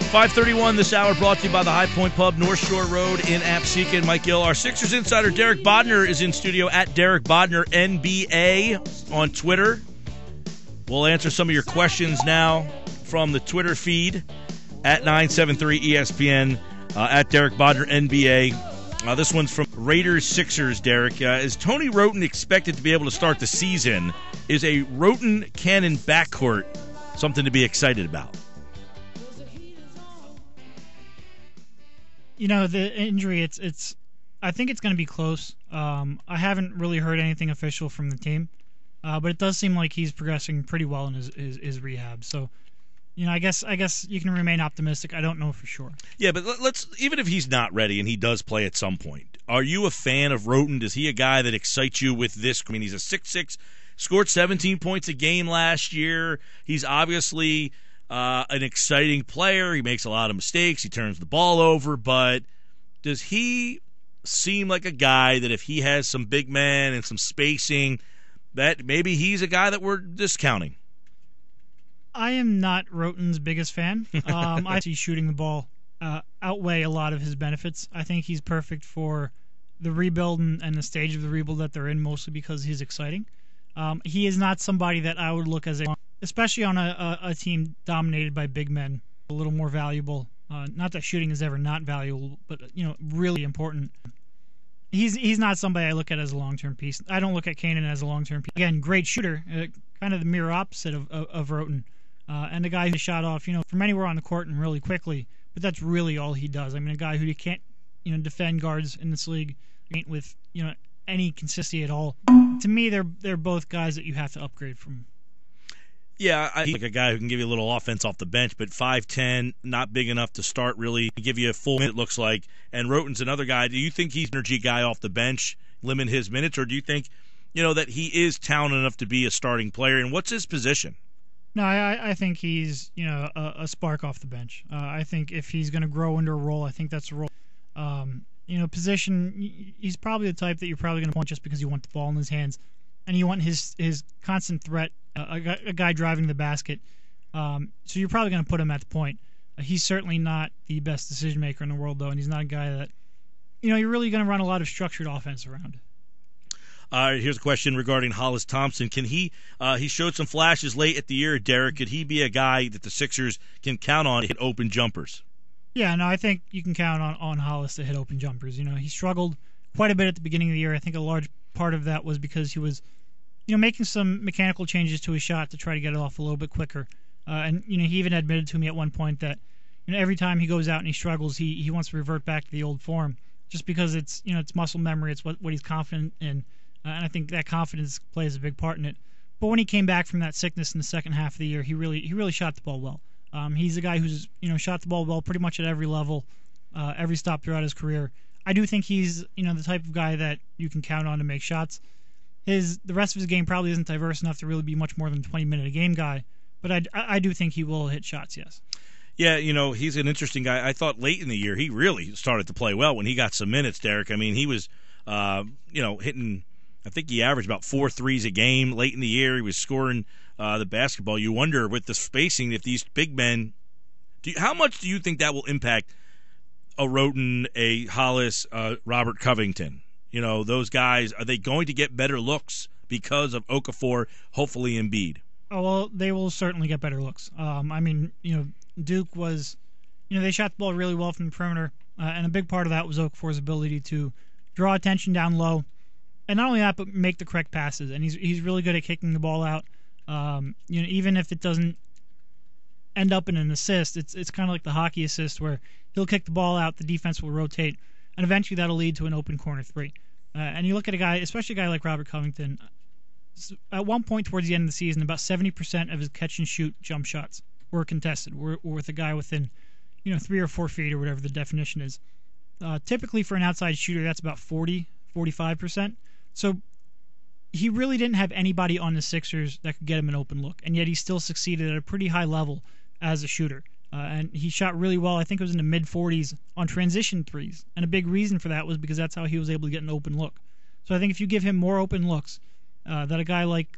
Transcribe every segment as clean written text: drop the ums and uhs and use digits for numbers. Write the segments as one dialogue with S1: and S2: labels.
S1: 5:31 this hour, brought to you by the High Point Pub, North Shore Road in Apsika. And Mike Gill, our Sixers insider Derek Bodner is in studio at Derek Bodner NBA on Twitter. We'll answer some of your questions now from the Twitter feed at 973 ESPN at Derek Bodner NBA. This one's from Raiders Sixers, Derek. Is Tony Wroten expected to be able to start the season? Is a Wroten-Cannon backcourt something to be excited about?
S2: You know, the injury, it's. I think it's going to be close. I haven't really heard anything official from the team, but it does seem like he's progressing pretty well in his rehab. So, you know, I guess you can remain optimistic. I don't know for sure.
S1: Yeah, but let's, even if he's not ready and he does play at some point, are you a fan of Wroten? Is he a guy that excites you with this? I mean, he's a 6'6", scored 17 points a game last year. He's obviously an exciting player. He makes a lot of mistakes. He turns the ball over. But does he seem like a guy that if he has some big men and some spacing, that maybe he's a guy that we're discounting?
S2: I am not Wroten's biggest fan. I see shooting the ball outweigh a lot of his benefits. I think he's perfect for the rebuild and the stage of the rebuild that they're in, mostly because he's exciting. He is not somebody that I would look as especially on a team dominated by big men, a little more valuable. Not that shooting is ever not valuable, but really important. He's not somebody I look at as a long-term piece. I don't look at Cannon as a long-term piece. Again, great shooter, kind of the mirror opposite of Wroten, and a guy who shot off from anywhere on the court and really quickly. But that's really all he does. I mean, a guy who you can't defend guards in this league with any consistency at all. To me, they're both guys that you have to upgrade from.
S1: Yeah, he's like a guy who can give you a little offense off the bench, but 5'10", not big enough to start really, give you a full minute, it looks like. And Wroten's another guy. Do you think he's an energy guy off the bench, limit his minutes, or do you think, that he is talented enough to be a starting player? And what's his position?
S2: No, I think he's a spark off the bench. I think if he's going to grow into a role, I think that's a role. Position, he's probably the type that you're probably going to want just because you want the ball in his hands, and you want his constant threat, a guy driving the basket. So you're probably going to put him at the point. He's certainly not the best decision maker in the world, though, and he's not a guy that you're really going to run a lot of structured offense around.
S1: Here's a question regarding Hollis Thompson. Can he showed some flashes late at the year, Derek. Could he be a guy that the Sixers can count on to hit open jumpers?
S2: Yeah, no, I think you can count on Hollis to hit open jumpers. He struggled quite a bit at the beginning of the year. I think a large part of that was because he was making some mechanical changes to his shot to try to get it off a little bit quicker. And he even admitted to me at one point that every time he goes out and he struggles, he wants to revert back to the old form, just because it's it's muscle memory, it's what he's confident in, and I think that confidence plays a big part in it. But when he came back from that sickness in the second half of the year, he really shot the ball well. He's a guy who's shot the ball well pretty much at every level, every stop throughout his career. I do think he's the type of guy that you can count on to make shots. The rest of his game probably isn't diverse enough to really be much more than 20-minute-a-game guy, but I do think he will hit shots, yes.
S1: Yeah, he's an interesting guy. I thought late in the year he really started to play well when he got some minutes, Derek. I mean, he was, hitting, I think he averaged about 4 threes a game late in the year. He was scoring the basketball. You wonder with the spacing if these big men, how much do you think that will impact a Wroten, a Hollis, Robert Covington? Those guys, are they going to get better looks because of Okafor, hopefully Embiid?
S2: Oh, well, they will certainly get better looks. Duke was, they shot the ball really well from the perimeter, and a big part of that was Okafor's ability to draw attention down low, and not only that, but make the correct passes. And he's really good at kicking the ball out. Even if it doesn't end up in an assist, it's kind of like the hockey assist where he'll kick the ball out, the defense will rotate, and eventually that'll lead to an open corner three. And you look at a guy, especially a guy like Robert Covington, at one point towards the end of the season, about 70% of his catch-and-shoot jump shots were contested, were with a guy within 3 or 4 feet or whatever the definition is. Typically for an outside shooter, that's about 45%. So he really didn't have anybody on the Sixers that could get him an open look, and yet he still succeeded at a pretty high level as a shooter. And he shot really well. I think it was in the mid-40s on transition threes, and a big reason for that was because that's how he was able to get an open look. So I think if you give him more open looks that a guy like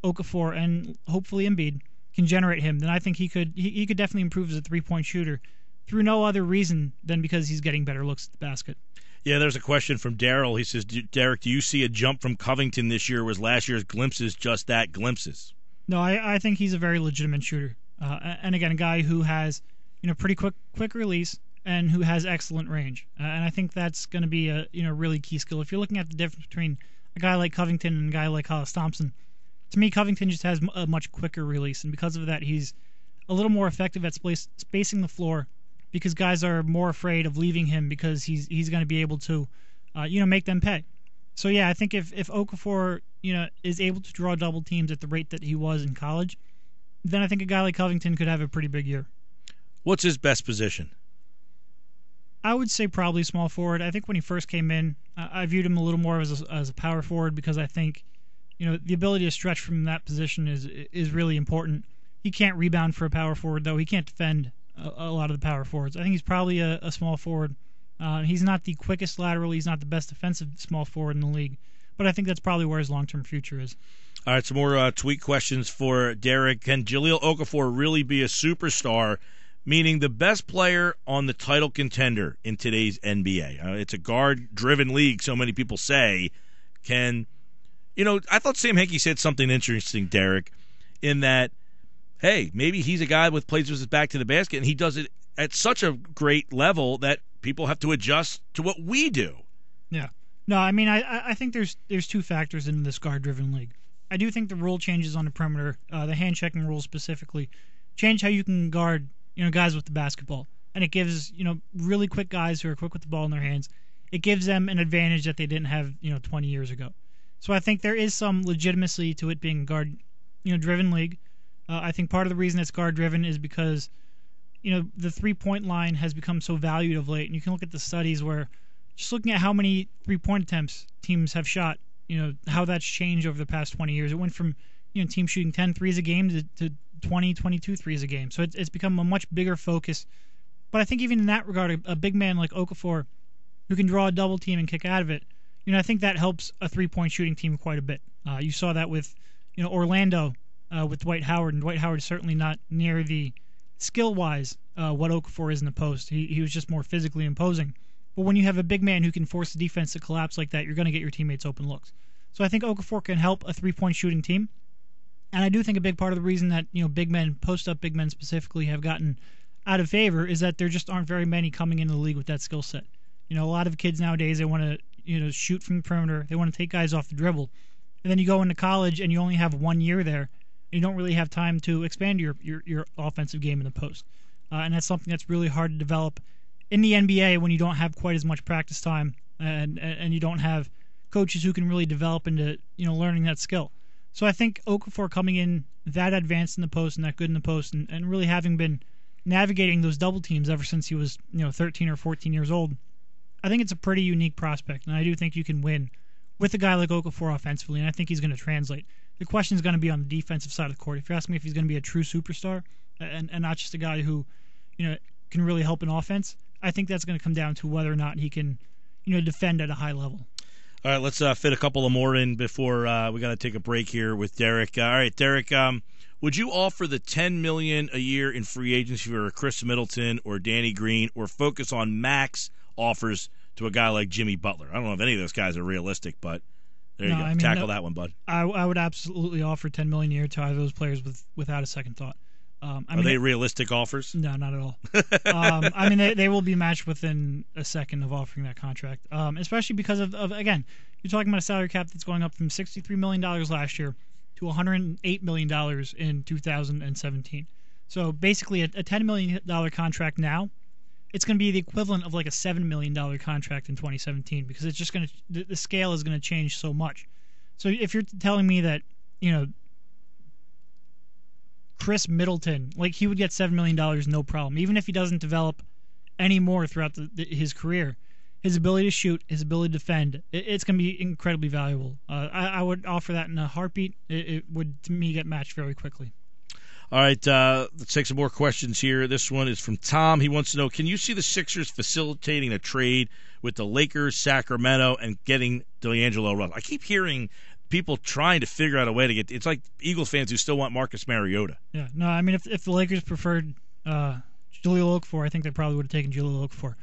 S2: Okafor and hopefully Embiid can generate him, then I think he could definitely improve as a three-point shooter through no other reason than because he's getting better looks at the basket.
S1: Yeah, there's a question from Daryl. He says, Derek, do you see a jump from Covington this year? Was last year's glimpses just that, glimpses?
S2: No, I think he's a very legitimate shooter. And again, a guy who has pretty quick release and who has excellent range. And I think that's going to be a really key skill. If you're looking at the difference between a guy like Covington and a guy like Hollis Thompson, to me, Covington just has a much quicker release. And because of that, he's a little more effective at spacing the floor, because guys are more afraid of leaving him because he's going to be able to, make them pay. So yeah, I think if Okafor, is able to draw double teams at the rate that he was in college, then I think a guy like Covington could have a pretty big year.
S1: What's his best position?
S2: I would say probably small forward. I think when he first came in, I viewed him a little more as a power forward, because I think, the ability to stretch from that position is really important. He can't rebound for a power forward, though. He can't defend a lot of the power forwards. I think he's probably a small forward. He's not the quickest laterally. He's not the best defensive small forward in the league. But I think that's probably where his long-term future is.
S1: All right, some more tweet questions for Derek. Can Jahlil Okafor really be a superstar, meaning the best player on the title contender in today's NBA? It's a guard-driven league, so many people say. I thought Sam Hinkie said something interesting, Derek, in that, hey, maybe he's a guy with plays with his back to the basket, and he does it at such a great level that people have to adjust to what we do.
S2: Yeah. No, I mean, I think there's two factors in this guard-driven league. I do think the rule changes on the perimeter, the hand-checking rule specifically, change how you can guard, guys with the basketball. And it gives, really quick guys who are quick with the ball in their hands, it gives them an advantage that they didn't have, 20 years ago. So I think there is some legitimacy to it being a guard-driven league. I think part of the reason it's guard-driven is because, the three-point line has become so valued of late. And you can look at the studies where, just looking at how many three-point attempts teams have shot, how that's changed over the past 20 years. It went from, teams shooting 10 threes a game to 20, 22 threes a game. So it's become a much bigger focus. But I think even in that regard, a big man like Okafor, who can draw a double team and kick out of it, I think that helps a three-point shooting team quite a bit. You saw that with, Orlando with Dwight Howard, and Dwight Howard is certainly not near the skill-wise what Okafor is in the post. He was just more physically imposing. But when you have a big man who can force the defense to collapse like that, you're going to get your teammates open looks. So I think Okafor can help a three-point shooting team. And I do think a big part of the reason that, big men, post-up big men specifically, have gotten out of favor is that there just aren't very many coming into the league with that skill set. A lot of kids nowadays, they want to, shoot from the perimeter. They want to take guys off the dribble. And then you go into college and you only have 1 year there. You don't really have time to expand your offensive game in the post. And that's something that's really hard to develop in the NBA when you don't have quite as much practice time and you don't have coaches who can really develop into learning that skill. So I think Okafor coming in that advanced in the post and that good in the post and really having been navigating those double teams ever since he was 13 or 14 years old, I think it's a pretty unique prospect, and I do think you can win with a guy like Okafor offensively, and I think he's going to translate. The question is going to be on the defensive side of the court. If you ask me if he's going to be a true superstar and not just a guy who can really help in offense, I think that's going to come down to whether or not he can defend at a high level.
S1: All right, let's fit a couple of more in before we got to take a break here with Derek. All right, Derek, would you offer the $10 million a year in free agency for Chris Middleton or Danny Green, or focus on max offers to a guy like Jimmy Butler? I don't know if any of those guys are realistic, but there you go. Tackle that one, bud.
S2: I would absolutely offer $10 million a year to either of those players without a second thought.
S1: Are they realistic offers?
S2: No, not at all. They will be matched within a second of offering that contract, especially because of, again, you're talking about a salary cap that's going up from $63 million last year to $108 million in 2017. So basically a $10 million contract now, it's going to be the equivalent of like a $7 million contract in 2017, because it's just going to, the scale is going to change so much. So if you're telling me that, Chris Middleton, like, he would get $7 million no problem, even if he doesn't develop any more throughout his career. His ability to shoot, his ability to defend, it's going to be incredibly valuable. I would offer that in a heartbeat. It would, to me, get matched very quickly.
S1: All right, let's take some more questions here. This one is from Tom. He wants to know, can you see the Sixers facilitating a trade with the Lakers, Sacramento, and getting D'Angelo Russell? I keep hearing people trying to figure out a way to get – it's like Eagles fans who still want Marcus Mariota.
S2: Yeah, no, I mean, if the Lakers preferred Jahlil Okafor, I think they probably would have taken Jahlil Okafor.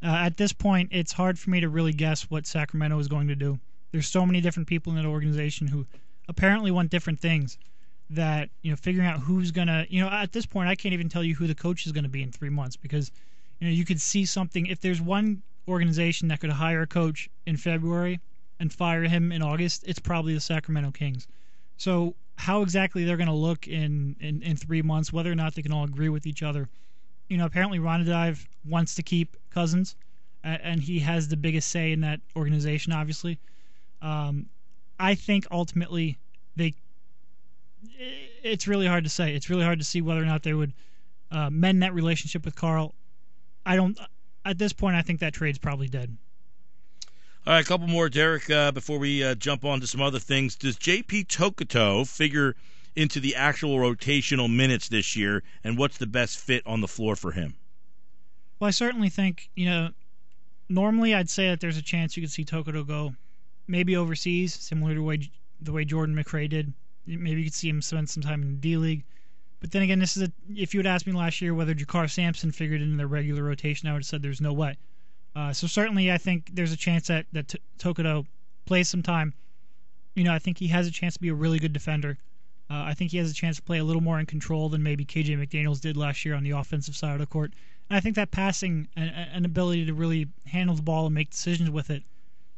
S2: At this point, it's hard for me to really guess what Sacramento is going to do. There's so many different people in that organization who apparently want different things that, figuring out who's going to, at this point, I can't even tell you who the coach is going to be in 3 months because, you could see something. If there's one organization that could hire a coach in February and fire him in August, it's probably the Sacramento Kings. So how exactly they're going to look in 3 months, whether or not they can all agree with each other. Apparently Ronadive wants to keep Cousins, and he has the biggest say in that organization, obviously. I think ultimately it's really hard to say. It's really hard to see whether or not they would mend that relationship with Carl. At this point, I think that trade's probably dead.
S1: All right, a couple more, Derek, before we jump on to some other things. Does J.P. Tokoto figure into the actual rotational minutes this year, and what's the best fit on the floor for him?
S2: Well, I certainly think, normally I'd say that there's a chance you could see Tokoto go maybe overseas, similar to the way Jordan McRae did. Maybe you could see him spend some time in the D-League. But then again, if you had asked me last year whether Jakar Sampson figured into their regular rotation, I would have said there's no way. So certainly I think there's a chance that Tokoto plays some time. I think he has a chance to be a really good defender. I think he has a chance to play a little more in control than maybe KJ McDaniels did last year on the offensive side of the court. And I think that passing and ability to really handle the ball and make decisions with it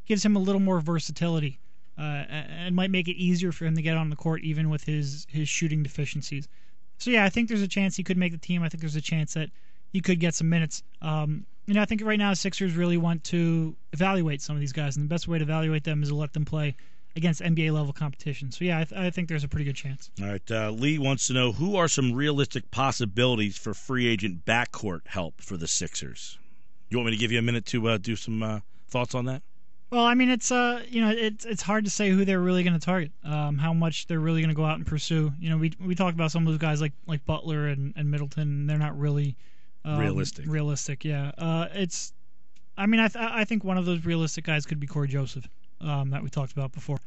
S2: gives him a little more versatility and might make it easier for him to get on the court even with his shooting deficiencies. So, yeah, I think there's a chance he could make the team. I think there's a chance that he could get some minutes. I think right now the Sixers really want to evaluate some of these guys, and the best way to evaluate them is to let them play against NBA-level competition. So, yeah, I think there's a pretty good chance.
S1: All right, Lee wants to know, who are some realistic possibilities for free agent backcourt help for the Sixers? You want me to give you a minute to do some thoughts on that?
S2: Well, I mean, it's hard to say who they're really going to target, how much they're really going to go out and pursue. We talked about some of those guys like Butler and Middleton, and they're not really realistic, yeah. I think one of those realistic guys could be Corey Joseph, that we talked about before.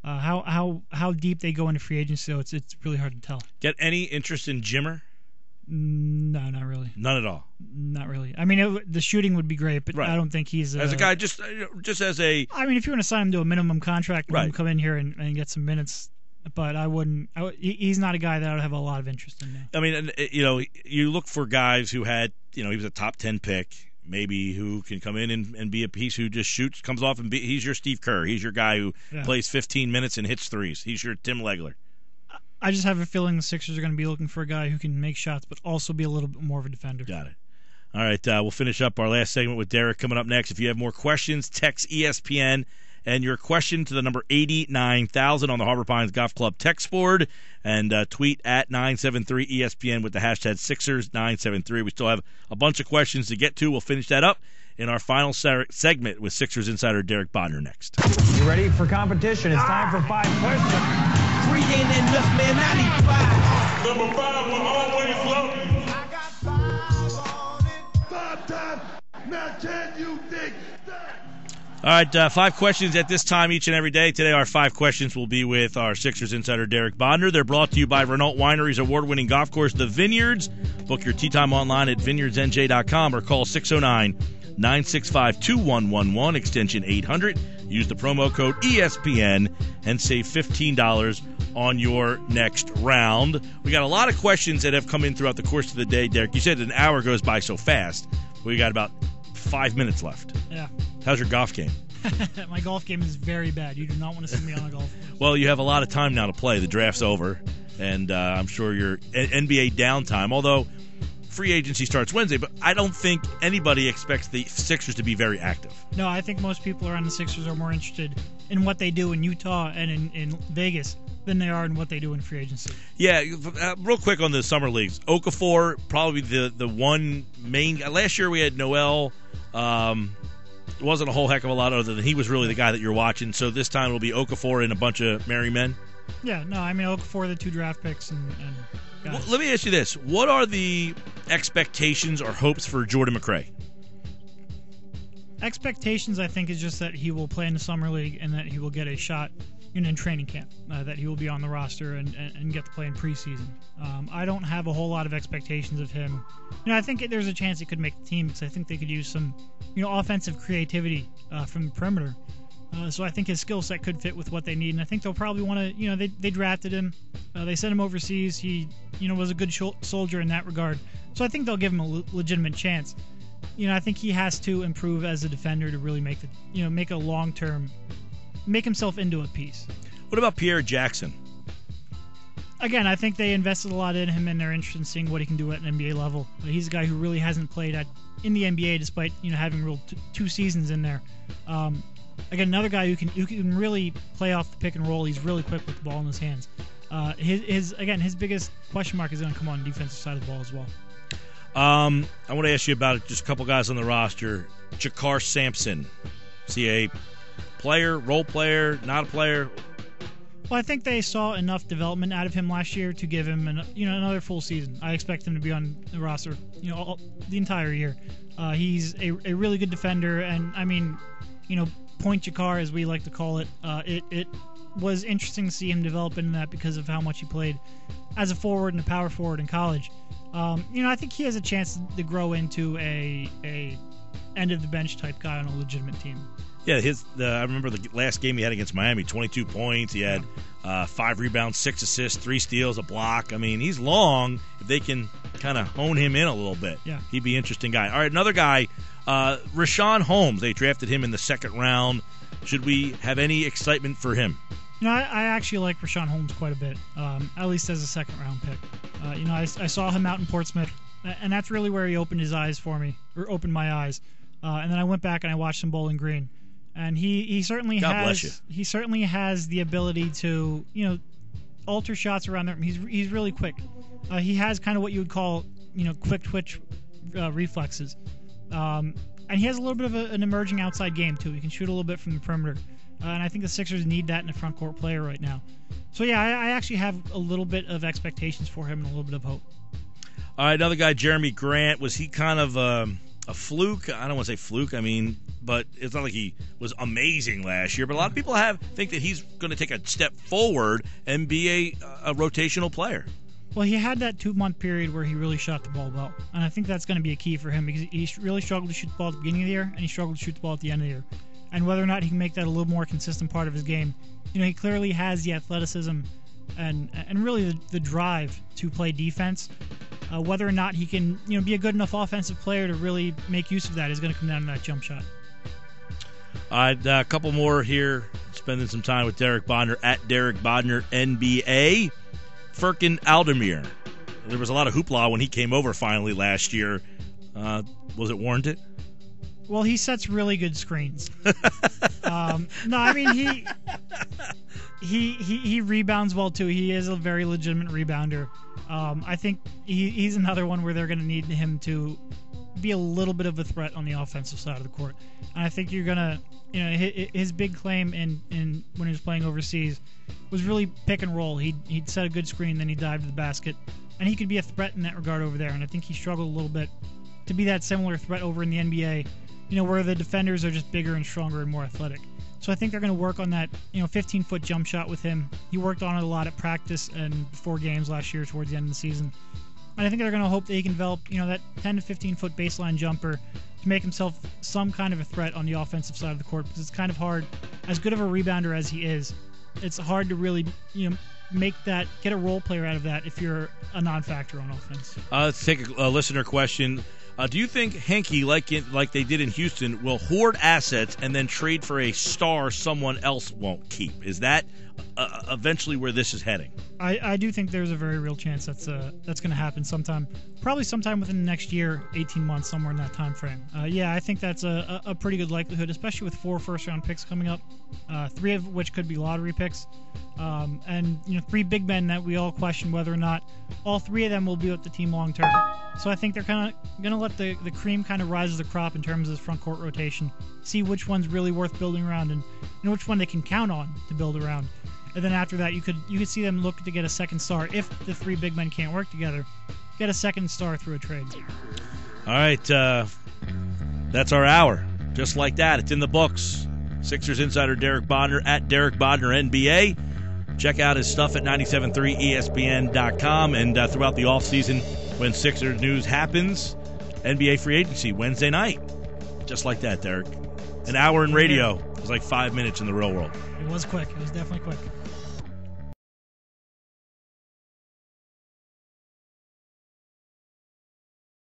S2: How deep they go into free agency, though, it's really hard to tell.
S1: Get any interest in Jimmer?
S2: No, not really.
S1: None at all.
S2: Not really. I mean, the shooting would be great, but right. I don't think he's
S1: as a guy. Just as a.
S2: I mean, if you want to sign him to a minimum contract, and him come in here and get some minutes, but I wouldn't. He's not a guy that I would have a lot of interest in. Now.
S1: I mean, you look for guys who had, he was a top 10 pick, maybe who can come in and be a piece who just shoots, comes off, and he's your Steve Kerr. He's your guy who plays 15 minutes and hits threes. He's your Tim Legler.
S2: I just have a feeling the Sixers are going to be looking for a guy who can make shots but also be a little bit more of a defender.
S1: Got it. All right, we'll finish up our last segment with Derek coming up next. If you have more questions, text ESPN and your question to the number 89,000 on the Harbor Pines Golf Club text board, and tweet at 973ESPN with the hashtag Sixers973. We still have a bunch of questions to get to. We'll finish that up in our final segment with Sixers insider Derek Bodner next.
S3: You ready for competition? It's time for 5 questions.
S4: 3 ain't enough, man. I need 5.
S5: Number 5 will always love you.
S4: I got 5 on it.
S5: 5 times. Now can you dig that?
S1: All right, 5 questions at this time each and every day. Today, our 5 questions will be with our Sixers insider, Derek Bodner. They're brought to you by Renault Winery's award-winning golf course, The Vineyards. Book your tee time online at vineyardsnj.com or call 609-965-2111, extension 800. Use the promo code ESPN and save $15 on your next round. We got a lot of questions that have come in throughout the course of the day, Derek. You said an hour goes by so fast. We got about 5 minutes left.
S2: Yeah.
S1: How's your golf game?
S2: My golf game is very bad. You do not want to see me on a golf course.
S1: Well, you have a lot of time now to play. The draft's over, and I'm sure your NBA downtime, although free agency starts Wednesday, but I don't think anybody expects the Sixers to be very active.
S2: No, I think most people around the Sixers are more interested in what they do in Utah and in Vegas than they are in what they do in free agency.
S1: Yeah, real quick on the summer leagues. Okafor, probably the one main guy. Last year we had Noel. It wasn't a whole heck of a lot other than he was really the guy that you're watching. So this time it'll be Okafor and a bunch of merry men.
S2: Yeah, no, I mean Okafor, the 2 draft picks, and guys.
S1: Well, let me ask you this: what are the expectations or hopes for Jordan McRae?
S2: Expectations, I think, is just that he will play in the summer league and that he will get a shot in training camp, that he will be on the roster and get to play in preseason. I don't have a whole lot of expectations of him. I think there's a chance he could make the team because I think they could use some offensive creativity from the perimeter. So I think his skill set could fit with what they need, and I think they'll probably want to. They drafted him, they sent him overseas. He was a good soldier in that regard. So I think they'll give him a legitimate chance. I think he has to improve as a defender to really make a long-term, make himself into a piece.
S1: What about Pierre Jackson?
S2: Again, I think they invested a lot in him, and they're interested in seeing what he can do at an NBA level. He's a guy who really hasn't played in the NBA, despite having ruled 2 seasons in there. Again, another guy who can really play off the pick and roll. He's really quick with the ball in his hands. His biggest question mark is going to come on the defensive side of the ball as well.
S1: I want to ask you about just a couple guys on the roster. Jakar Sampson. Is he a player, role player, not a player?
S2: Well, I think they saw enough development out of him last year to give him another full season. I expect him to be on the roster the entire year. He's a really good defender, and point Jakar, as we like to call it. It was interesting to see him develop into that because of how much he played as a forward and a power forward in college. I think he has a chance to grow into a end of the bench type guy on a legitimate team.
S1: Yeah, I remember the last game he had against Miami, 22 points. He had 5 rebounds, 6 assists, 3 steals, a block. He's long. If they can kind of hone him in a little bit, he'd be an interesting guy. All right, another guy, Rashawn Holmes. They drafted him in the 2nd round. Should we have any excitement for him?
S2: I actually like Rashawn Holmes quite a bit, at least as a 2nd-round pick. I saw him out in Portsmouth, and that's really where he opened my eyes. And then I went back and I watched some Bowling Green, and he certainly has the ability to alter shots around there. He's really quick. He has kind of what you would call quick twitch reflexes, and he has a little bit of an emerging outside game too. He can shoot a little bit from the perimeter. And I think the Sixers need that in a front court player right now. So, I actually have a little bit of expectations for him and a little bit of hope.
S1: All right, another guy, Jeremy Grant. Was he kind of a fluke? I don't want to say fluke. But it's not like he was amazing last year. But a lot of people think that he's going to take a step forward and be a rotational player.
S2: Well, he had that 2-month period where he really shot the ball well. And I think that's going to be a key for him because he really struggled to shoot the ball at the beginning of the year, and he struggled to shoot the ball at the end of the year. And whether or not he can make that a little more consistent part of his game, he clearly has the athleticism and really the drive to play defense. Whether or not he can be a good enough offensive player to really make use of that is going to come down to that jump shot.
S1: All right, a couple more here. Spending some time with Derek Bodner at Derek Bodner NBA. Furkan Aldemir. There was a lot of hoopla when he came over finally last year. Was it warranted?
S2: Well, he sets really good screens. He rebounds well too. He is a very legitimate rebounder. I think he's another one where they're going to need him to be a little bit of a threat on the offensive side of the court. And I think you're gonna, his big claim in when he was playing overseas was really pick and roll. He'd set a good screen, then he'd dive to the basket, and he could be a threat in that regard over there. And I think he struggled a little bit to be that similar threat over in the NBA. Where the defenders are just bigger and stronger and more athletic. So I think they're going to work on that, 15-foot jump shot with him. He worked on it a lot at practice and before games last year towards the end of the season. And I think they're going to hope that he can develop, that 10 to 15-foot baseline jumper to make himself some kind of a threat on the offensive side of the court, because it's kind of hard, as good of a rebounder as he is, it's hard to really, get a role player out of that if you're a non-factor on offense.
S1: Let's take a listener question. Do you think Henke, like they did in Houston, will hoard assets and then trade for a star someone else won't keep? Is that eventually where this is heading?
S2: I do think there's a very real chance that's going to happen sometime. Probably sometime within the next year, 18 months, somewhere in that time frame. I think that's a pretty good likelihood, especially with 4 first-round picks coming up, 3 of which could be lottery picks. And 3 big men that we all question whether or not all 3 of them will be with the team long term. So I think they're kind of going to let the cream kind of rise to the crop in terms of front court rotation, see which one's really worth building around and which one they can count on to build around. And then after that, you could see them look to get a second star if the 3 big men can't work together. Get a second star through a trade.
S1: All right, that's our hour. Just like that, it's in the books. Sixers insider Derek Bodner at Derek Bodner NBA. Check out his stuff at 97.3 ESPN.com. And throughout the offseason, when Sixers news happens, NBA free agency Wednesday night. Just like that, Derek. An hour in radio. It was like 5 minutes in the real world.
S2: It was quick. It was definitely quick.